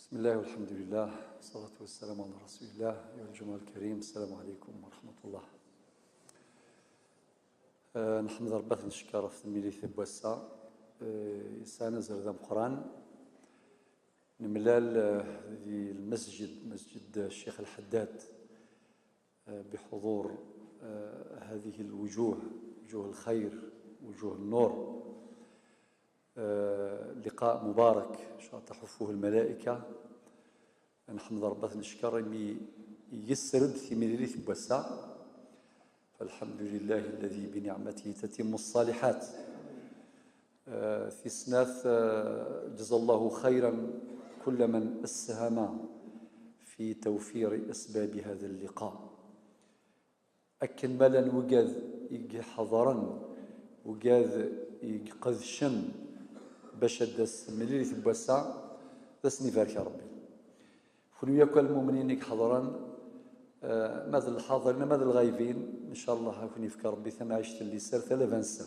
بسم الله والحمد لله والصلاة والسلام على رسول الله. أيها الجماعة الكريم، السلام عليكم ورحمة الله. نحمد ربي نشكر في الميلي ثبوسا سنة زرد القرآن نملال ذي المسجد مسجد الشيخ الحداد بحضور هذه الوجوه، وجوه الخير، وجوه النور. لقاء مبارك تحفه الملائكة. نحمد ربي نشكر يسرد في مليلي بوسا، فالحمد لله الذي بنعمته تتم الصالحات. في سناث جزا الله خيرا كل من أسهم في توفير أسباب هذا اللقاء. أكن مالا وقاذ حضرا وقاذ قذشن باش داس مليلي بوسا داسني بارك يا ربي. كل ياكل المؤمنين حضرا ماذا الحاضرين ماذا الغايبين ان شاء الله يكون يفكر ربي ثم عشت اللي سر 3 سر.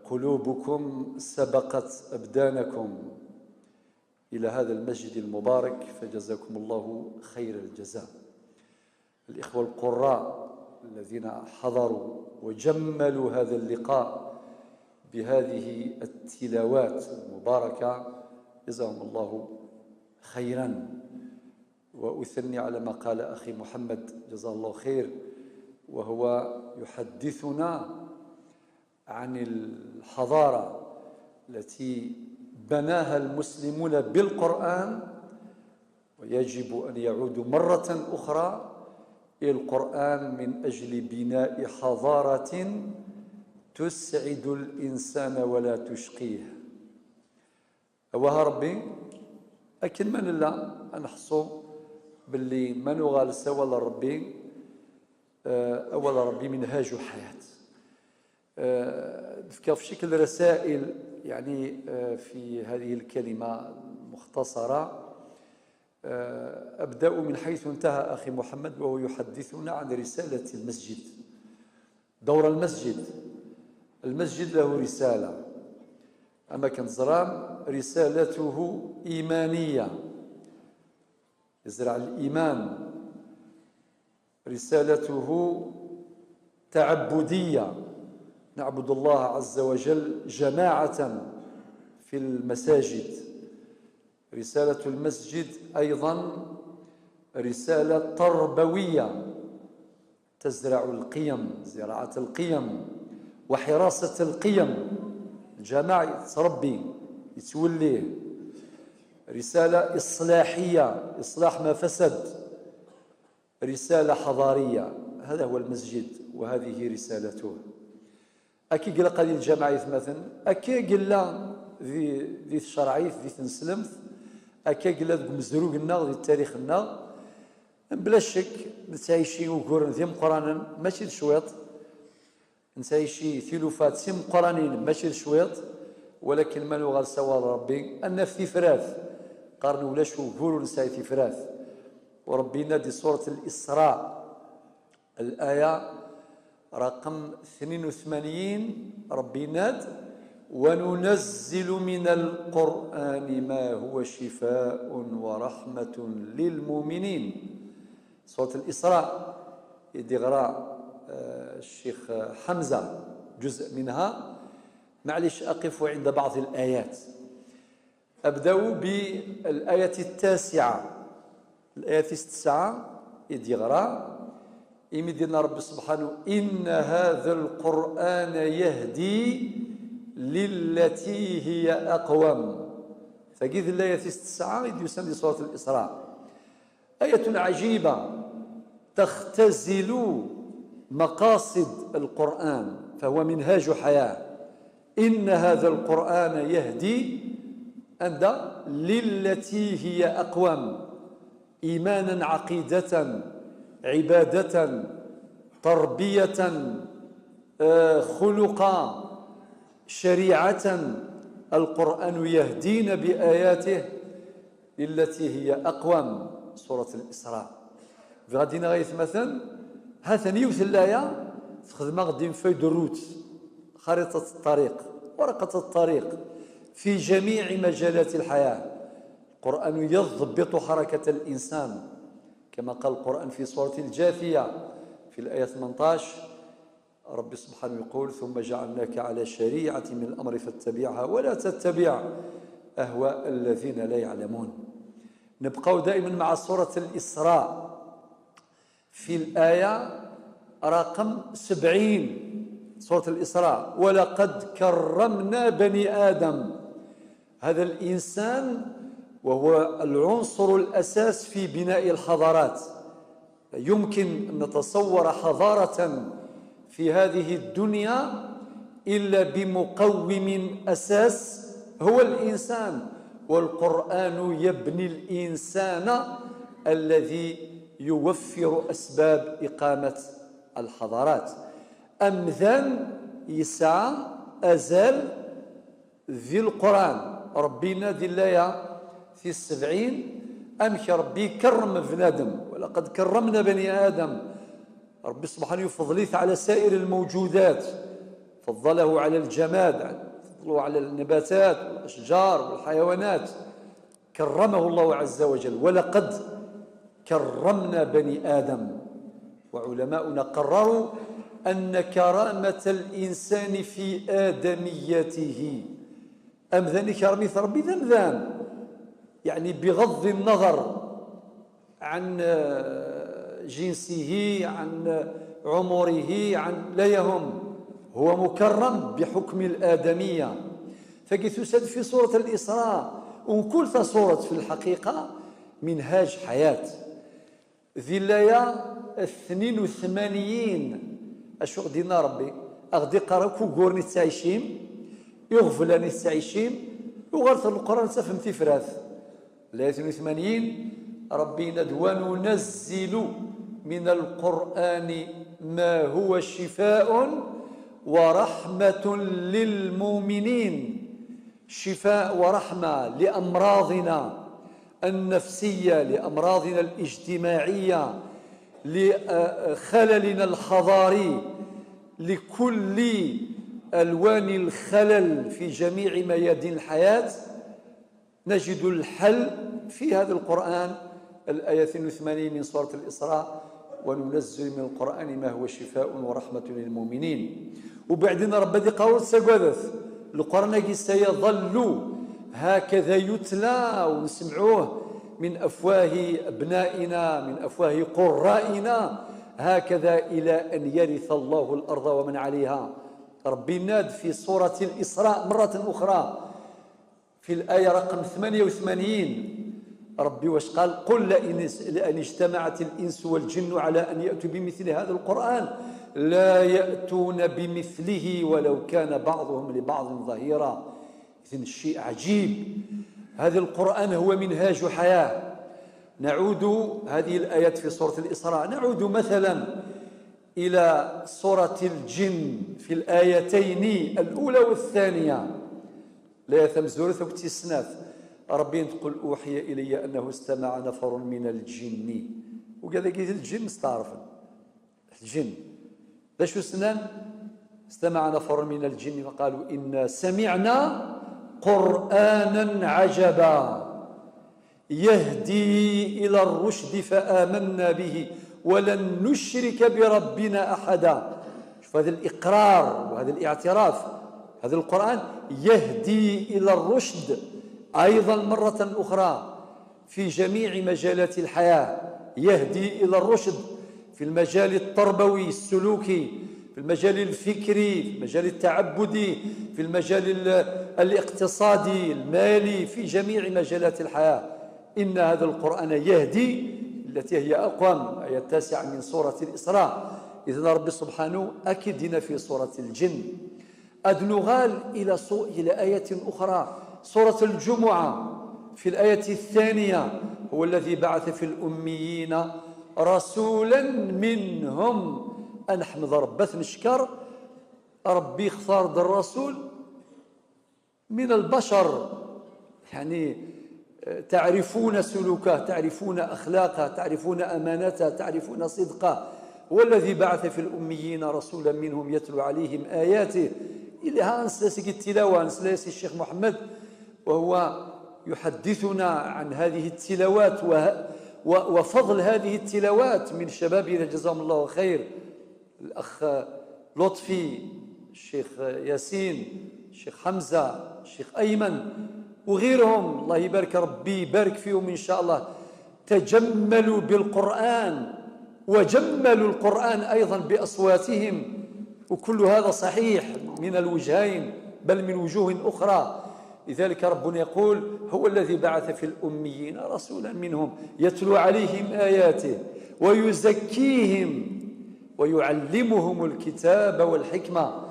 قلوبكم سبقت ابدانكم الى هذا المسجد المبارك، فجزاكم الله خير الجزاء. الاخوه القراء الذين حضروا وجملوا هذا اللقاء بهذه التلاوات المباركه جزاهم الله خيرا. وأثني على ما قال أخي محمد جزاه الله خير، وهو يحدثنا عن الحضارة التي بناها المسلمون بالقرآن، ويجب أن يعودوا مرة أخرى إلى القرآن من أجل بناء حضارة تسعد الإنسان ولا تشقيه. أوها ربي أكن من لا نحصو باللي من غالس أول ربي منهاج حياة. في شكل رسائل يعني في هذه الكلمة المختصرة. أبدأ من حيث انتهى أخي محمد، وهو يحدثنا عن رسالة المسجد. دور المسجد له رسالة، أما كنزرام رسالته إيمانية، يزرع الإيمان. رسالته تعبدية، نعبد الله عز وجل جماعة في المساجد. رسالة المسجد أيضا رسالة تربوية، تزرع القيم، زراعة القيم وحراسة القيم. الجماعة يتربي يتوليه. رسالة إصلاحية، إصلاح ما فسد. رسالة حضارية، هذا هو المسجد وهذه رسالته. أكي قل قليل الجماعة مثلا، أكي قل ذي الشرعية ذي تنسلمت، أكي قل مزروق النار ذي التاريخ النار. بلا شك نتعيشي وقرن ذي مقرانا ماشي شويط، نتعيشي ثلثات سم قرانين ماشي شويط، ولكن ما نغال سوال ربي أن في فراث قارن ولا شو قولوا نساي في فراث. وربي نادي سورة الإسراء الآية رقم 82، ربي ناد وننزل من القرآن ما هو شفاء ورحمة للمؤمنين. سورة الإسراء يدي غراء الشيخ حمزة جزء منها، معلش أقف عند بعض الآيات. أبدأ بالآية 9. الآية 9 يدي غراء يمدنا رب سبحانه إن هذا القرآن يهدي للتي هي أقوم. فقيد الآية 9 يدي يسمى سورة الإسراء. آية عجيبة تختزل مقاصد القرآن، فهو منهاج حياة. إن هذا القرآن يهدي عند للتي هي أقوم، إيمانا، عقيدة، عبادة، تربية، خلقا، شريعة. القرآن يهدينا بآياته للتي هي أقوم. سورة الإسراء غادينا غايث مثلا هذا نيوث الآية تخدم غادي في دروت خريطة الطريق، ورقة الطريق في جميع مجالات الحياة. القرآن يضبط حركة الإنسان كما قال القرآن في سورة الجاثية في الآية 18. رب سبحانه يقول: ثم جعلناك على شريعة من الأمر فاتبعها ولا تتبع أهواء الذين لا يعلمون. نبقى دائما مع سورة الإسراء في الآية رقم 70. سورة الإسراء: ولقد كرمنا بني آدم. هذا الإنسان وهو العنصر الأساس في بناء الحضارات. يمكن أن نتصور حضارة في هذه الدنيا إلا بمقوم أساس هو الإنسان، والقرآن يبني الإنسان الذي يوفر أسباب إقامة الحضارات. أمثال يسعى أزال ذي القرآن ربي نادي الله في 70 أمك ربي كرم بنادم. ولقد كرمنا بني آدم. ربي سبحانه يفضليث على سائر الموجودات، فضله على الجماد، فضله على النباتات والأشجار والحيوانات، كرمه الله عز وجل. ولقد كرمنا بني آدم. وعلماؤنا قرروا أن كرامة الإنسان في آدميته. أمذن كرميث ربي ذمذان، يعني بغض النظر عن جنسه، عن عمره، لا يهم، هو مكرم بحكم الآدمية. فكي تسد في سورة الإسراء وكل سورة في الحقيقة منهاج حياة. ذي الآية 82 أشو غدينا ربي أغدي قراكو قورني تسعيشيم يغفلاني تسعيشيم وغرث القرآن تفهم تفراث. الآية 82 ربي ندوى: ننزل من القرآن ما هو شفاء ورحمة للمؤمنين. شفاء ورحمة لأمراضنا النفسية، لأمراضنا الاجتماعية، لخللنا الحضاري، لكل ألوان الخلل في جميع ميادين الحياة. نجد الحل في هذا القرآن. الآية 82 من سورة الإسراء: وننزل من القرآن ما هو شفاء ورحمة للمؤمنين. وبعدين ربي قول سقوذث القرآن سيظل هكذا يتلى ونسمعوه من أفواه أبنائنا، من أفواه قرائنا، هكذا إلى أن يرث الله الأرض ومن عليها. ربي ناد في سورة الإسراء مرة أخرى في الآية رقم 88. ربي واش قال؟ قل لئن اجتمعت الإنس والجن على أن يأتوا بمثل هذا القرآن لا يأتون بمثله ولو كان بعضهم لبعض ظهيرا. إذن الشيء عجيب. هذا القرآن هو منهاج حياة. نعود هذه الآيات في سورة الإسراء، نعود مثلا إلى سورة الجن في الآيتين الأولى والثانية. لا تمزورث وكتسناث ربي تقول: أوحي إلي أنه استمع نفر من الجن. وكذا قيل الجن مستعرفا الجن باش سنان استمع نفر من الجن فقالوا إنا سمعنا قرآنا عجبا يهدي إلى الرشد فآمنا به ولن نشرك بربنا أحدا. شوف هذا الإقرار وهذا الاعتراف. هذا القرآن يهدي إلى الرشد أيضا مرة أخرى في جميع مجالات الحياة. يهدي إلى الرشد في المجال التربوي السلوكي، في المجال الفكري، في المجال التعبدي، في المجال الاقتصادي المالي، في جميع مجالات الحياة. إن هذا القرآن يهدي، التي هي أقوم آية 9 من سورة الإسراء. إذن رب سبحانه أكد هنا في سورة الجن. أدنغال إلى آية أخرى سورة الجمعة في الآية الثانية: هو الذي بعث في الأميين رسولا منهم أن احمد ربك نشكر. ربي اختار الرسول من البشر، يعني تعرفون سلوكه، تعرفون أخلاقه، تعرفون أمانته، تعرفون صدقه. هو الذي بعث في الأميين رسولا منهم يتلو عليهم آياته. إلى ها نسلاسك التلاوة نسلاسي الشيخ محمد وهو يحدثنا عن هذه التلاوات وفضل هذه التلاوات من شبابنا جزاهم الله خير، الأخ لطفي، الشيخ ياسين، الشيخ حمزة، الشيخ أيمن وغيرهم، الله يبارك ربي يبارك فيهم إن شاء الله. تجملوا بالقرآن وجملوا القرآن أيضا بأصواتهم، وكل هذا صحيح من الوجهين بل من وجوه أخرى. لذلك ربنا يقول: هو الذي بعث في الأميين رسولا منهم يتلو عليهم آياته ويزكيهم ويعلمهم الكتاب والحكمة.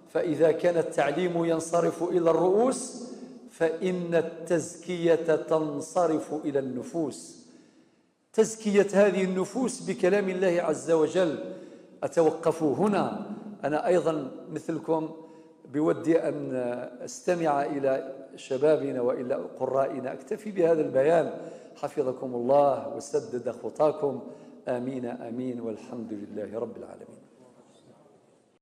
فإذا كان التعليم ينصرف إلى الرؤوس فإن التزكية تنصرف إلى النفوس. تزكية هذه النفوس بكلام الله عز وجل. أتوقف هنا، أنا أيضا مثلكم بودي أن أستمع إلى شبابنا وإلى قرائنا. أكتفي بهذا البيان، حفظكم الله وسدد خطاكم، آمين آمين، والحمد لله رب العالمين.